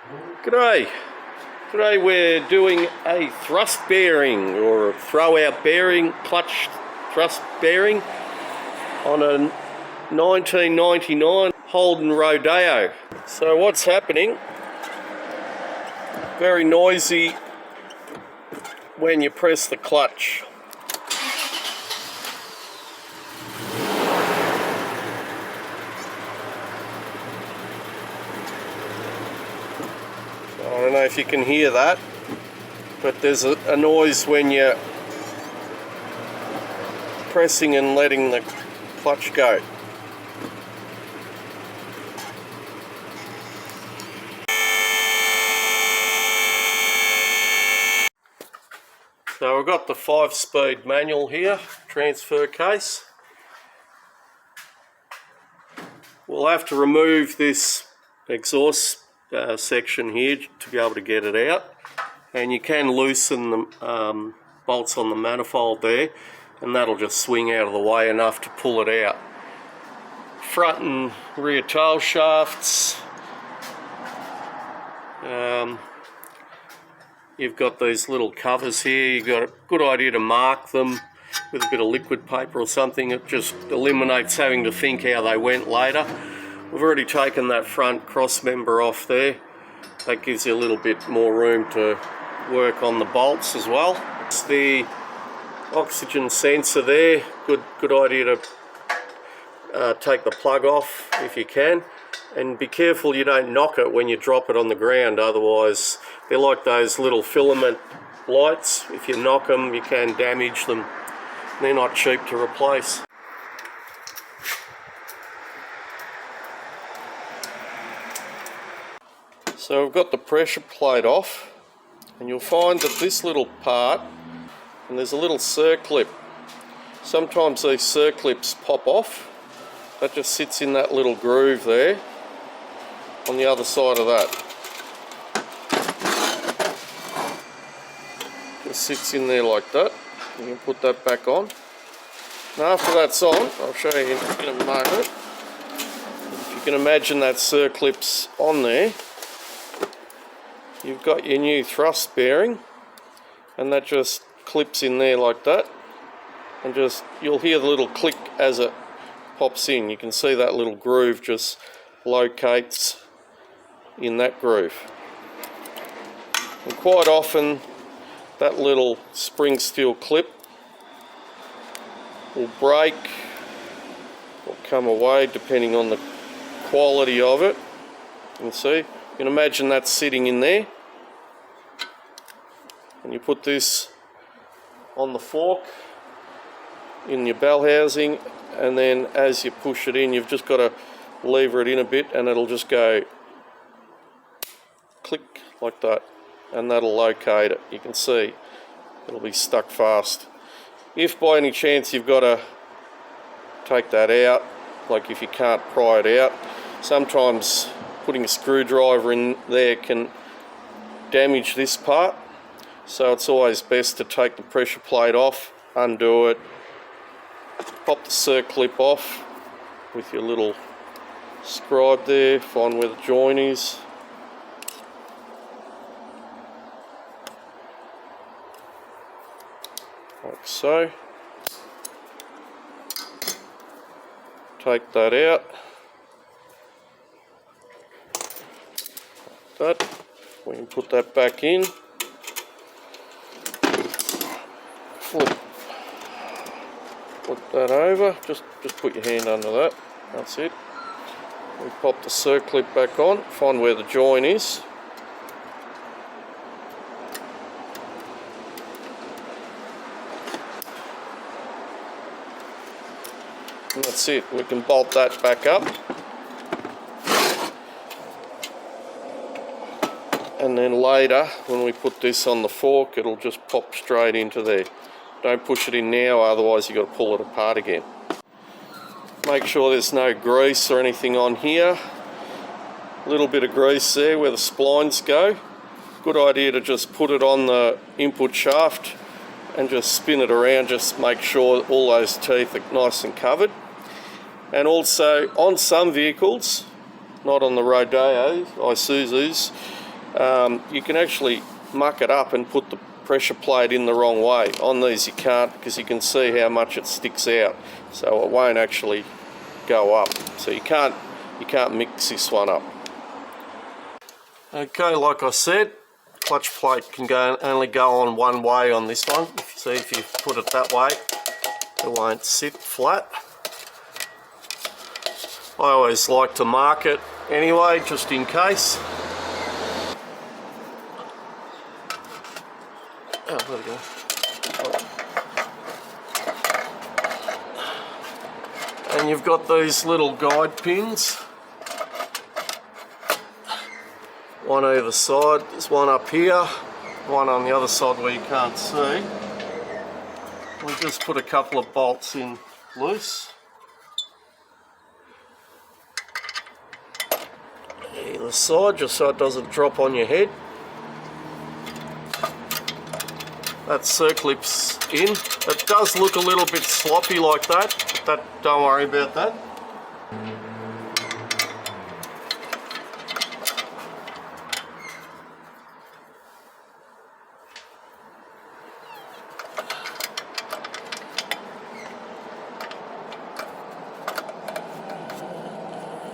G'day. Today we're doing a thrust bearing or a throw-out bearing, clutch thrust bearing on a 1999 Holden Rodeo. So what's happening? Very noisy when you press the clutch. I don't know if you can hear that, but there's a noise when you're pressing and letting the clutch go. So we've got the 5-speed manual here, transfer case. We'll have to remove this exhaust section here to be able to get it out, and you can loosen the bolts on the manifold there, and that'll just swing out of the way enough to pull it out. Front and rear tail shafts, you've got these little covers here. You've got a good idea to mark them with a bit of liquid paper or something. It just eliminates having to think how they went later. We've already taken that front cross member off there. That gives you a little bit more room to work on the bolts as well. It's the oxygen sensor there. Good idea to take the plug off if you can, and be careful you don't knock it when you drop it on the ground, otherwise they're like those little filament lights. If you knock them, you can damage them. They're not cheap to replace. So we've got the pressure plate off, and you'll find that this little part, and there's a little circlip. Sometimes these circlips pop off. That just sits in that little groove there on the other side of that. Just sits in there like that. You can put that back on. And after that's on, I'll show you in a moment. If you can imagine that circlip's on there, you've got your new thrust bearing, and that just clips in there like that, and just you'll hear the little click as it pops in. You can see that little groove just locates in that groove, and quite often that little spring steel clip will break or come away depending on the quality of it. You can see. You can imagine that's sitting in there, and you put this on the fork in your bell housing, and then as you push it in, you've just got to lever it in a bit, and it'll just go click like that, and that'll locate it. You can see it'll be stuck fast. If by any chance you've got to take that out, like if you can't pry it out, sometimes putting a screwdriver in there can damage this part, so it's always best to take the pressure plate off, undo it, pop the circlip off with your little scribe there, find where the joint is, like so. Take that out. That we can put that back in, flip that over, just put your hand under that, that's it. We pop the circlip back on, find where the joint is, and that's it. We can bolt that back up, and then later when we put this on the fork, it'll just pop straight into there. Don't push it in now, otherwise you've got to pull it apart again. Make sure there's no grease or anything on here. A little bit of grease there where the splines go. Good idea to just put it on the input shaft and just spin it around, just make sure all those teeth are nice and covered. And also on some vehicles, not on the Rodeo, Isuzus, you can actually muck it up and put the pressure plate in the wrong way. On these you can't, because you can see how much it sticks out, so it won't actually go up. So you can't mix this one up. Okay, like I said, clutch plate can only go on one way on this one. See, if you put it that way, it won't sit flat. I always like to mark it anyway, just in case. Oh, there we go. And you've got these little guide pins, one either side. There's one up here, one on the other side where you can't see. We'll just put a couple of bolts in loose. Either side, just so it doesn't drop on your head. That circlips in. It does look a little bit sloppy like that, but don't worry about that.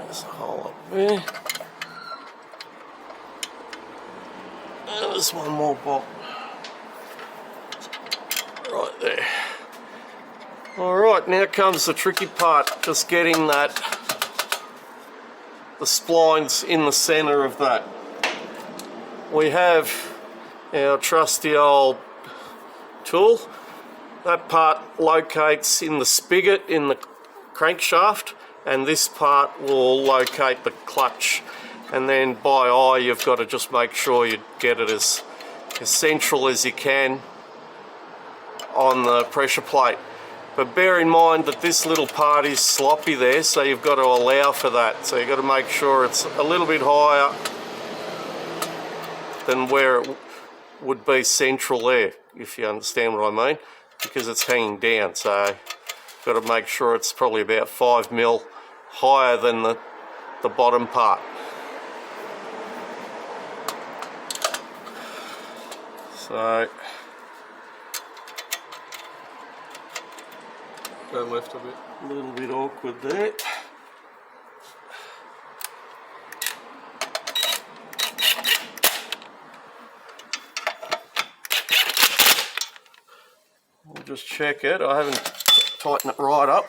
There's a hole up there. And there's one more bolt. Right there. Alright, now comes the tricky part, just getting the splines in the centre of that. We have our trusty old tool. That part locates in the spigot in the crankshaft, and this part will locate the clutch. And then by eye you've got to just make sure you get it as central as you can on the pressure plate. But bear in mind that this little part is sloppy there, so you've got to allow for that. So you've got to make sure it's a little bit higher than where it would be central there, if you understand what I mean, because it's hanging down. So you've got to make sure it's probably about 5 mil higher than the bottom part. So go left a bit. A little bit awkward there. We'll just check it. I haven't tightened it right up.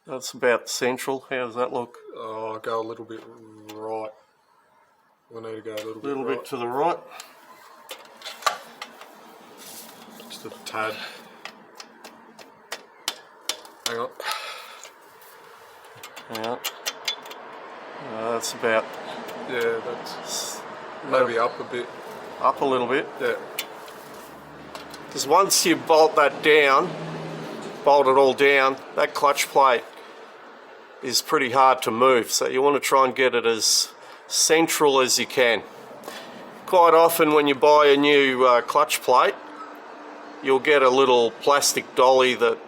That's about central. How does that look? Oh, I'll go a little bit right. We need to go a little bit right. To the right. Just a tad. Hang on. Yeah. That's about... Yeah, that's maybe up a bit. Up a little bit? Yeah. Because once you bolt that down, bolt it all down, that clutch plate is pretty hard to move. So you want to try and get it as central as you can. Quite often when you buy a new clutch plate, you'll get a little plastic dolly that,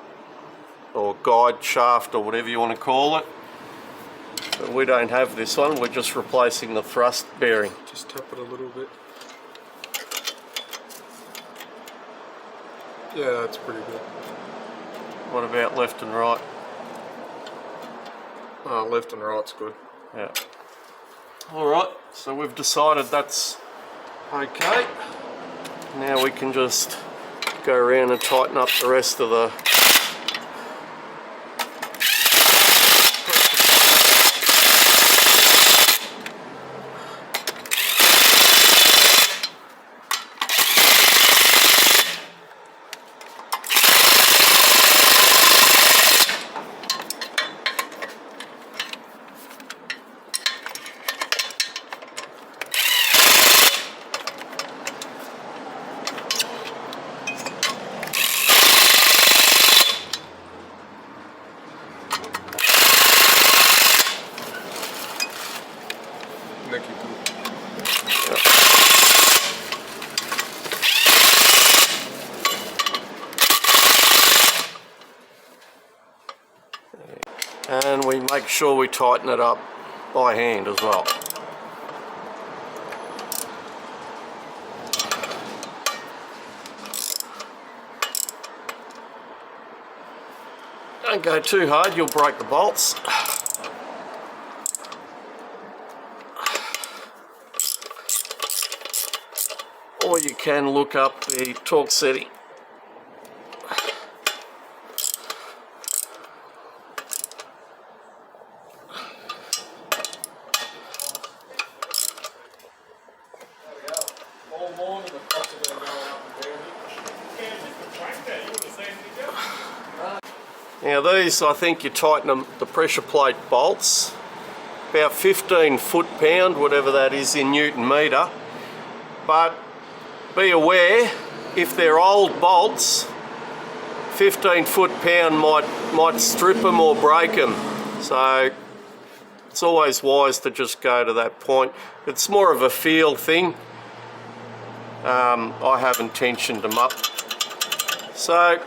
or guide shaft or whatever you want to call it. But we don't have this one, we're just replacing the thrust bearing. Just tap it a little bit. Yeah, that's pretty good. What about left and right? Left and right's good. Yeah. Alright, so we've decided that's okay. Now we can just go around and tighten up the rest of the and we make sure we tighten it up by hand as well. Don't go too hard, you'll break the bolts. Or you can look up the torque setting. Now these, I think you tighten them, the pressure plate bolts, about 15 foot-pound, whatever that is in Newton metre. But be aware, if they're old bolts, 15 foot-pound might strip them or break them. So it's always wise to just go to that point. It's more of a feel thing. I haven't tensioned them up. So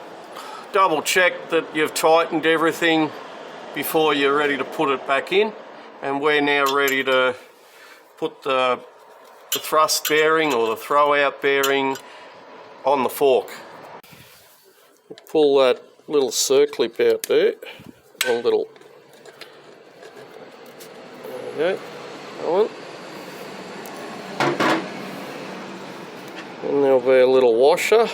double check that you've tightened everything before you're ready to put it back in, and we're now ready to put the thrust bearing or the throw out bearing on the fork. Pull that little circlip out there, one little, there we go, that one, and there'll be a little washer.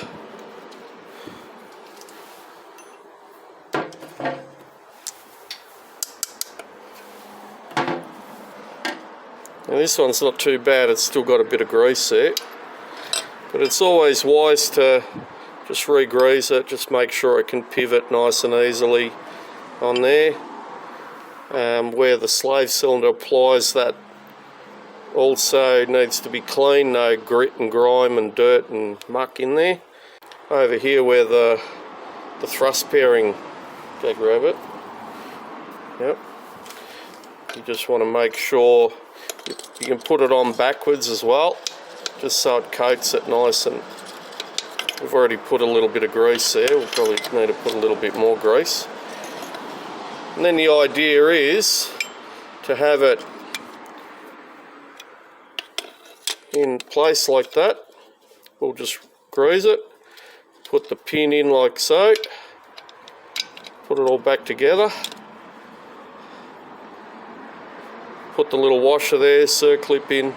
Now this one's not too bad, it's still got a bit of grease there, but it's always wise to just re-grease it, just make sure it can pivot nice and easily on there. Where the slave cylinder applies, that also needs to be clean, no grit and grime and dirt and muck in there. Over here where the thrust bearing, go grab it, yep, you just want to make sure you can put it on backwards as well, just so it coats it nice. And we've already put a little bit of grease there, we'll probably need to put a little bit more grease. And then the idea is to have it in place like that. We'll just grease it, put the pin in like so, put it all back together. Put the little washer there, circlip in,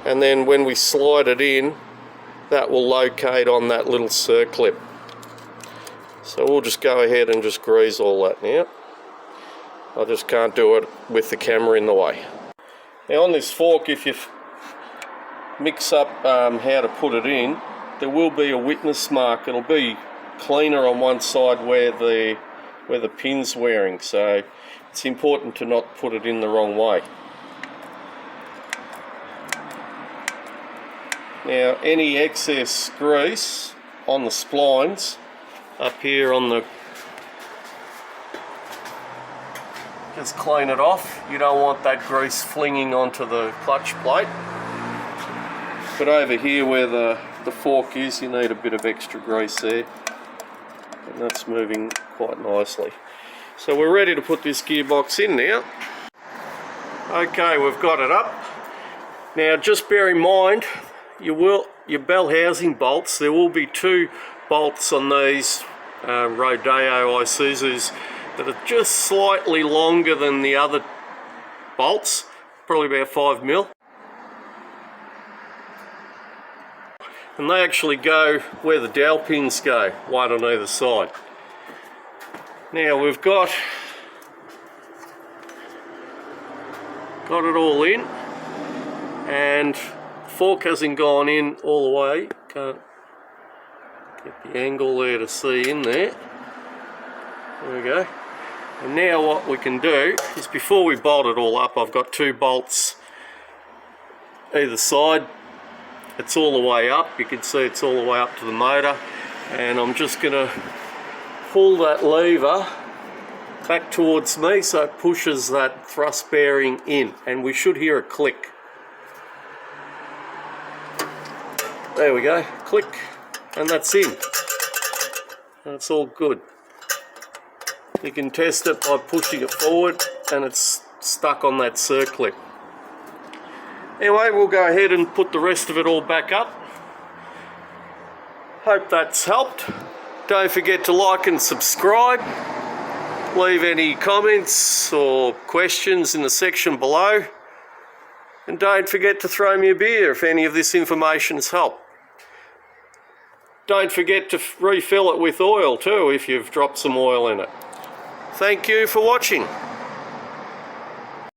and then when we slide it in, that will locate on that little circlip. So we'll just go ahead and just grease all that now. I just can't do it with the camera in the way. Now on this fork, if you mix up how to put it in, there will be a witness mark. It'll be cleaner on one side where the pin's wearing, so it's important to not put it in the wrong way. Now any excess grease on the splines up here on the, just clean it off. You don't want that grease flinging onto the clutch plate. But over here where the fork is, you need a bit of extra grease there, and that's moving quite nicely. So we're ready to put this gearbox in now. Okay, we've got it up. Now just bear in mind, your bell housing bolts, there will be two bolts on these Rodeo Isuzus that are just slightly longer than the other bolts, probably about 5mm. And they actually go where the dowel pins go, one on either side. Now we've got it all in, and the fork hasn't gone in all the way. Can't get the angle there to see in there. There we go. And now what we can do is, before we bolt it all up, I've got two bolts either side. It's all the way up, you can see it's all the way up to the motor, and I'm just going to pull that lever back towards me so it pushes that thrust bearing in, and we should hear a click. There we go, click, and that's in. That's all good. You can test it by pushing it forward and it's stuck on that circlip. Anyway, we'll go ahead and put the rest of it all back up. Hope that's helped. Don't forget to like and subscribe. Leave any comments or questions in the section below. And don't forget to throw me a beer if any of this information has helped. Don't forget to refill it with oil too if you've dropped some oil in it. Thank you for watching.